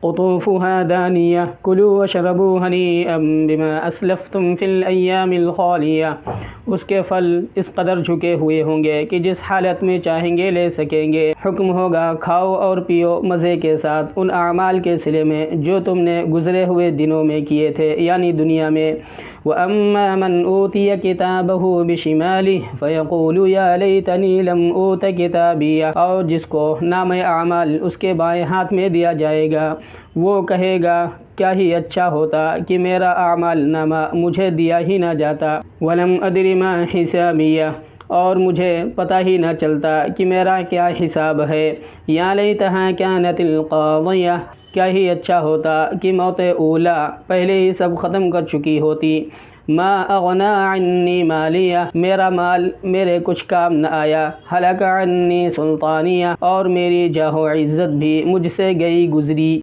क़ुतूफ़ुहा दानिया कुलू वशरबू हनीअम बिमा असलफ़्तुम फ़िल अय्यामिल ख़ालिया। उसके फल इस कदर झुके हुए होंगे कि जिस हालत में चाहेंगे ले सकेंगे। हुक्म होगा खाओ और पियो मज़े के साथ उन आमाल के सिले में जो तुमने गुज़रे हुए दिनों में किए थे, यानी दुनिया में। व अम्मा मन ऊतिय किताबहु बिशिमालिहि फ़यक़ूलु या लैतनी लम ऊत किताबिया। और जिसको नाम आमाल उसके बाएं हाथ में दिया जाएगा, वो कहेगा क्या ही अच्छा होता कि मेरा आमाल नामा मुझे दिया ही ना जाता। वलम अदरि मा हिसाबिया, और मुझे पता ही ना चलता कि मेरा क्या हिसाब है। या लैतहा कानतिल क़ाज़िया, क्या ही अच्छा होता कि मौत ऊला पहले ही सब ख़त्म कर चुकी होती। मा अग़ना अन्नी मालिया, मेरा माल मेरे कुछ काम न आया। हलक अन्नी सुल्तानिया, और मेरी जाहो इज़्ज़त भी मुझसे गई गुज़री।